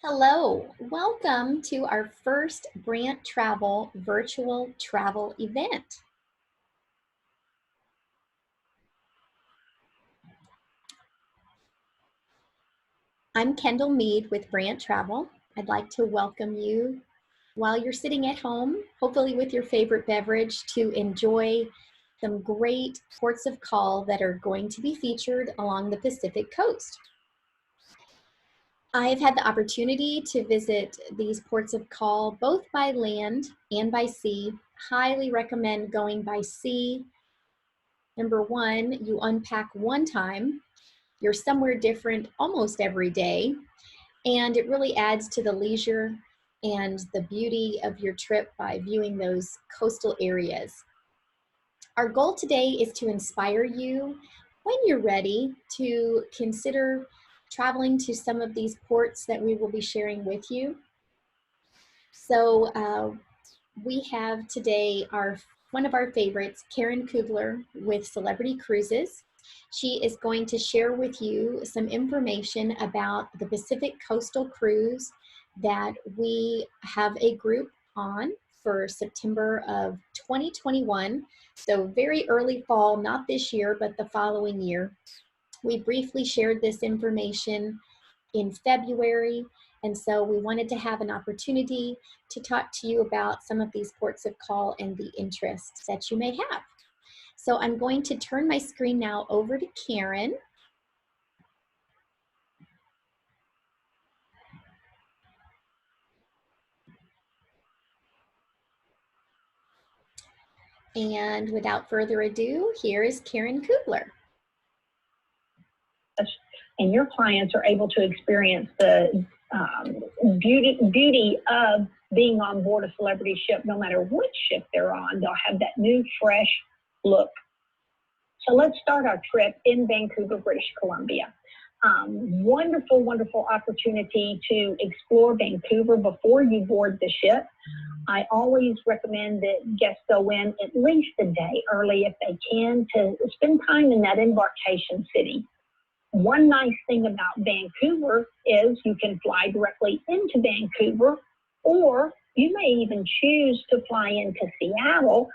Hello, welcome to our first Brandt Travel virtual travel event. I'm Kendall Mead with Brandt Travel. I'd like to welcome you while you're sitting at home, hopefully with your favorite beverage, to enjoy some great ports of call that are going to be featured along the Pacific coast. I've had the opportunity to visit these ports of call both by land and by sea. Highly recommend going by sea. Number one, you unpack one time. You're somewhere different almost every day, and it really adds to the leisure and the beauty of your trip by viewing those coastal areas. Our goal today is to inspire you when you're ready to consider traveling to some of these ports that we will be sharing with you. So we have today one of our favorites, Karen Kugler with Celebrity Cruises. She is going to share with you some information about the Pacific Coastal Cruise that we have a group on for September of 2021. So very early fall, not this year, but the following year. We briefly shared this information in February, and so we wanted to have an opportunity to talk to you about some of these ports of call and the interests that you may have. So I'm going to turn my screen now over to Karen. And without further ado, here is Karen Kugler. And your clients are able to experience the beauty of being on board a celebrity ship. No matter what ship they're on, they'll have that new, fresh look. So let's start our trip in Vancouver, British Columbia. Wonderful, wonderful opportunity to explore Vancouver before you board the ship. I always recommend that guests go in at least a day early if they can to spend time in that embarkation city. One nice thing about Vancouver is you can fly directly into Vancouver, or you may even choose to fly into Seattle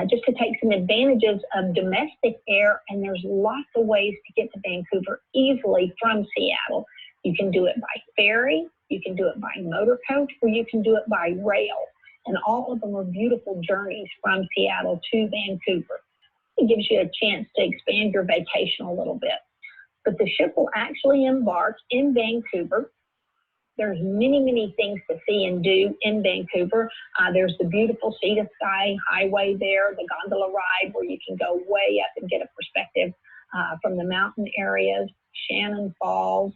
just to take some advantages of domestic air, and there's lots of ways to get to Vancouver easily from Seattle. You can do it by ferry, you can do it by motor coach, or you can do it by rail, and all of them are beautiful journeys from Seattle to Vancouver. It gives you a chance to expand your vacation a little bit. But the ship will actually embark in Vancouver. There's many, many things to see and do in Vancouver. There's the beautiful Sea to Sky highway there, the gondola ride where you can go way up and get a perspective from the mountain areas, Shannon Falls,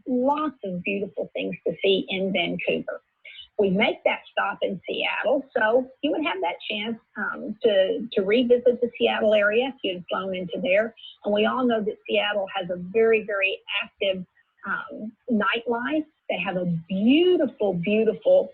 lots of beautiful things to see in Vancouver. We make that stop in Seattle, so you would have that chance to revisit the Seattle area if you had flown into there. And we all know that Seattle has a very, very active nightlife. They have a beautiful, beautiful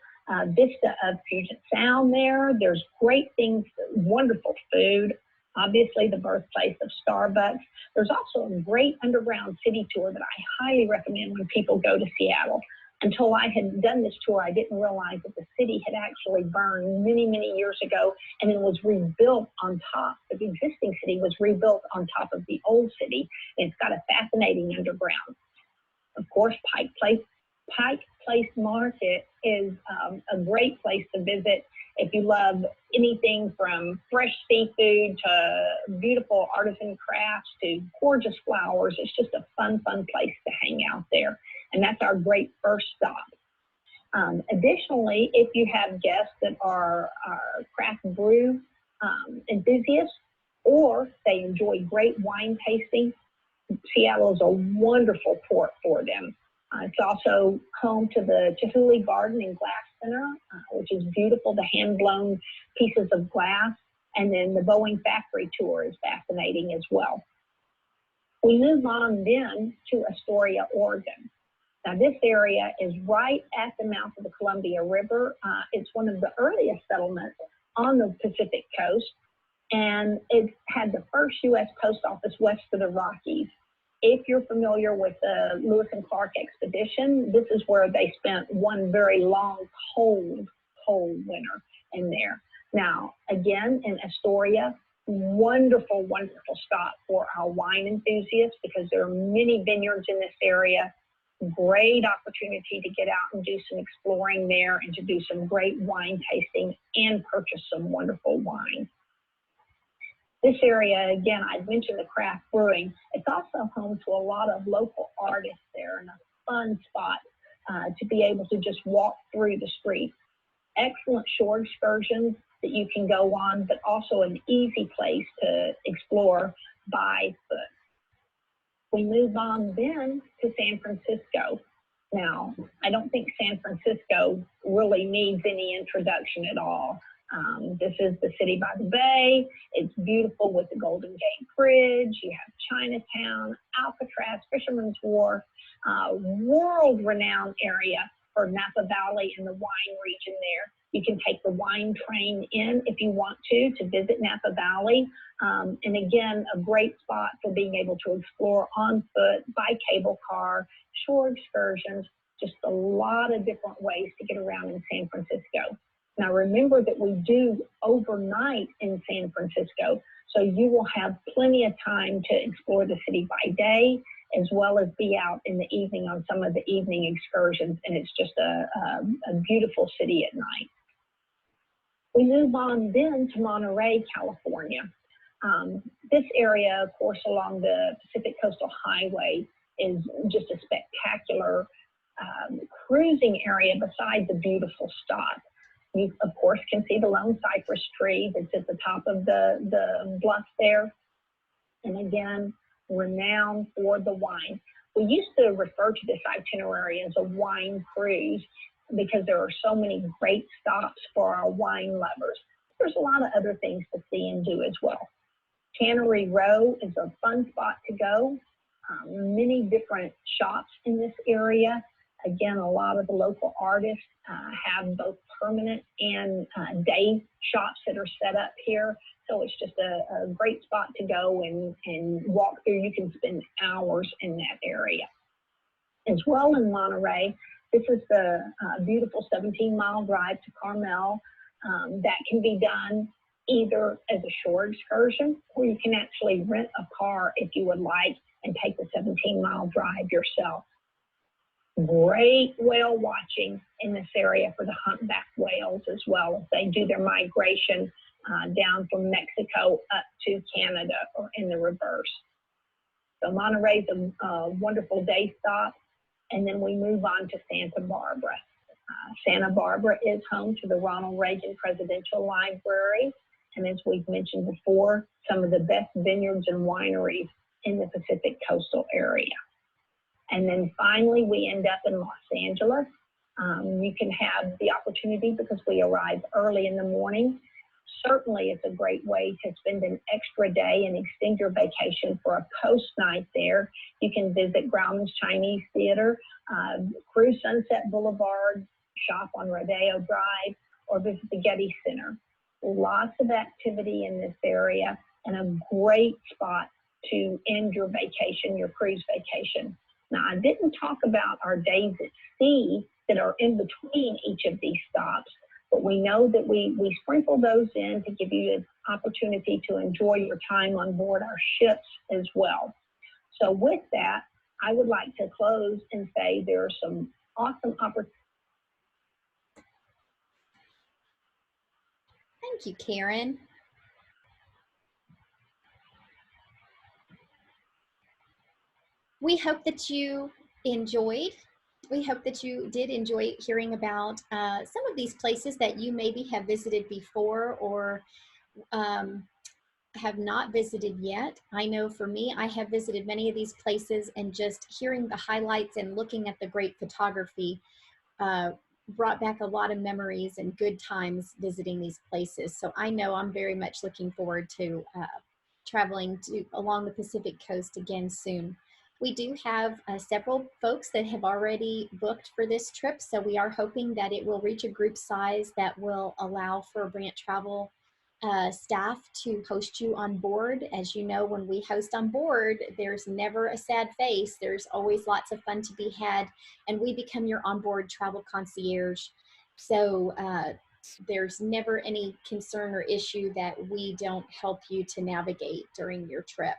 vista of Puget Sound there. There's great things, wonderful food, obviously the birthplace of Starbucks. There's also a great underground city tour that I highly recommend when people go to Seattle. Until I had done this tour, I didn't realize that the city had actually burned many, many years ago and then was rebuilt on top. The existing city was rebuilt on top of the old city, and it's got a fascinating underground. Of course, Pike Place Market is a great place to visit if you love anything from fresh seafood to beautiful artisan crafts to gorgeous flowers. It's just a fun, fun place to hang out there. And that's our great first stop. Additionally, if you have guests that are craft brew enthusiasts, or they enjoy great wine tasting, Seattle is a wonderful port for them. It's also home to the Chihuly Garden and Glass Center, which is beautiful, the hand-blown pieces of glass. And then the Boeing factory tour is fascinating as well. We move on then to Astoria, Oregon. Now, this area is right at the mouth of the Columbia River. It's one of the earliest settlements on the Pacific coast, and it had the first U.S. post office west of the Rockies. If you're familiar with the Lewis and Clark expedition, this is where they spent one very long, cold winter in there. Now, again, in Astoria, wonderful, wonderful stop for our wine enthusiasts because there are many vineyards in this area. Great opportunity to get out and do some exploring there and to do some great wine tasting and purchase some wonderful wine. This area, again, I mentioned the craft brewing. It's also home to a lot of local artists there and a fun spot to be able to just walk through the street. Excellent shore excursions that you can go on, but also an easy place to explore by foot. We move on then to San Francisco. Now, I don't think San Francisco really needs any introduction at all. This is the city by the bay. It's beautiful with the Golden Gate Bridge. You have Chinatown, Alcatraz, Fisherman's Wharf, world-renowned area for Napa Valley and the wine region there. You can take the wine train in if you want to visit Napa Valley. And again, a great spot for being able to explore on foot, by cable car, shore excursions, just a lot of different ways to get around in San Francisco. Now remember that we do overnight in San Francisco, so you will have plenty of time to explore the city by day, as well as be out in the evening on some of the evening excursions, and it's just a beautiful city at night. We move on then to Monterey, California. This area, of course, along the Pacific Coastal Highway is just a spectacular cruising area besides a beautiful stop. You, of course, can see the lone cypress tree that's at the top of the bluff there. And again, renowned for the wine. We used to refer to this itinerary as a wine cruise because there are so many great stops for our wine lovers. There's a lot of other things to see and do as well. Tannery Row is a fun spot to go. Many different shops in this area. Again, a lot of the local artists have both permanent and day shops that are set up here. So it's just a great spot to go and walk through. You can spend hours in that area. As well in Monterey, this is the beautiful 17-mile drive to Carmel. That can be done either as a shore excursion, or you can actually rent a car if you would like and take the 17-mile drive yourself. Great whale watching in this area for the humpback whales as well as they do their migration down from Mexico up to Canada or in the reverse. So Monterey's a wonderful day stop. And then we move on to Santa Barbara. Santa Barbara is home to the Ronald Reagan Presidential Library. And as we've mentioned before, some of the best vineyards and wineries in the Pacific coastal area. And then finally, we end up in Los Angeles. You can have the opportunity because we arrive early in the morning. Certainly, it's a great way to spend an extra day and extend your vacation for a coast night there. You can visit Grauman's Chinese Theater, cruise Sunset Boulevard, shop on Rodeo Drive, or visit the Getty Center. Lots of activity in this area and a great spot to end your vacation, your cruise vacation. Now, I didn't talk about our days at sea that are in between each of these stops, but we know that we sprinkle those in to give you an opportunity to enjoy your time on board our ships as well. So with that, I would like to close and say there are some awesome opportunities. Thank you, Karen. We hope that you enjoyed. We hope that you did enjoy hearing about some of these places that you maybe have visited before or have not visited yet. I know for me, I have visited many of these places, and just hearing the highlights and looking at the great photography brought back a lot of memories and good times visiting these places. So I know I'm very much looking forward to traveling along the Pacific coast again soon. We do have several folks that have already booked for this trip, so we are hoping that it will reach a group size that will allow for Brandt Travel staff to host you on board. As you know, when we host on board, there's never a sad face. There's always lots of fun to be had, and we become your onboard travel concierge. So there's never any concern or issue that we don't help you to navigate during your trip.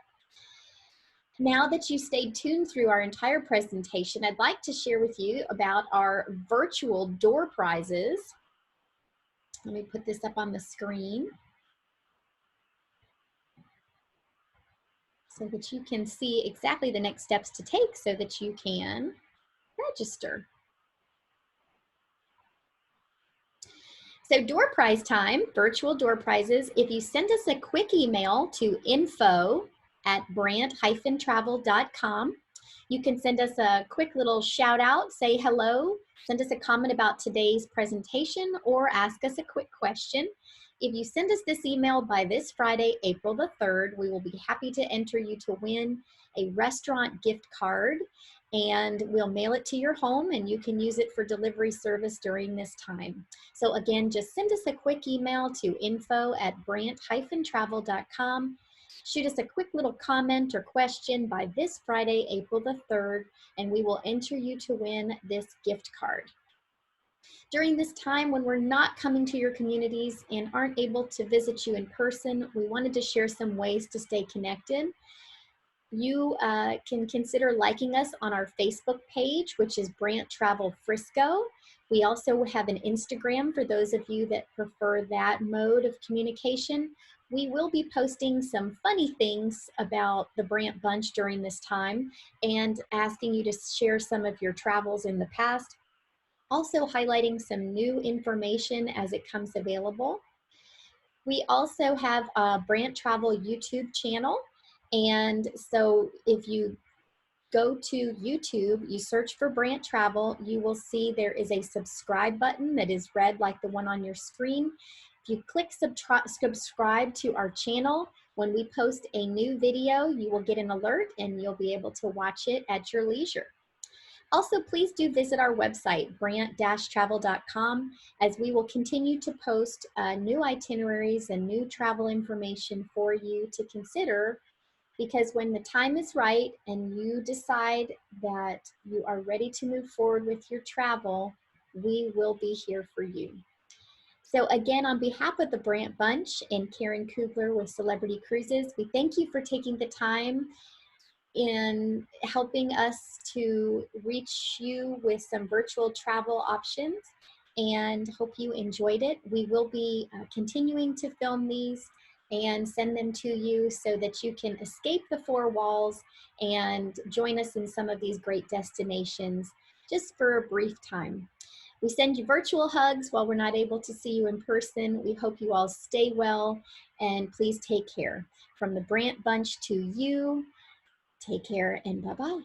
Now that you stayed tuned through our entire presentation, I'd like to share with you about our virtual door prizes. Let me put this up on the screen so that you can see exactly the next steps to take so that you can register. So door prize time, virtual door prizes. If you send us a quick email to info@brandt-travel.com, you can send us a quick little shout out, say hello, send us a comment about today's presentation, or ask us a quick question. If you send us this email by this Friday, April the 3rd, we will be happy to enter you to win a restaurant gift card, and we'll mail it to your home and you can use it for delivery service during this time. So again, just send us a quick email to info@brandt-travel.com. Shoot us a quick little comment or question by this Friday, April the 3rd, and we will enter you to win this gift card. During this time when we're not coming to your communities and aren't able to visit you in person, we wanted to share some ways to stay connected. You can consider liking us on our Facebook page, which is Brandt Travel Frisco. We also have an Instagram for those of you that prefer that mode of communication. We will be posting some funny things about the Brandt Bunch during this time and asking you to share some of your travels in the past. Also highlighting some new information as it comes available. We also have a Brandt Travel YouTube channel. And so if you go to YouTube, you search for Brandt Travel, you will see there is a subscribe button that is red like the one on your screen. If you click subscribe to our channel, when we post a new video, you will get an alert and you'll be able to watch it at your leisure. Also, please do visit our website, brandt-travel.com, as we will continue to post new itineraries and new travel information for you to consider, because when the time is right and you decide that you are ready to move forward with your travel, we will be here for you. So again, on behalf of the Brandt Bunch and Karen Kubler with Celebrity Cruises, we thank you for taking the time in helping us to reach you with some virtual travel options, and hope you enjoyed it. We will be continuing to film these and send them to you so that you can escape the four walls and join us in some of these great destinations just for a brief time. We send you virtual hugs while we're not able to see you in person. We hope you all stay well, and please take care. From the Brandt Bunch to you, take care and bye-bye.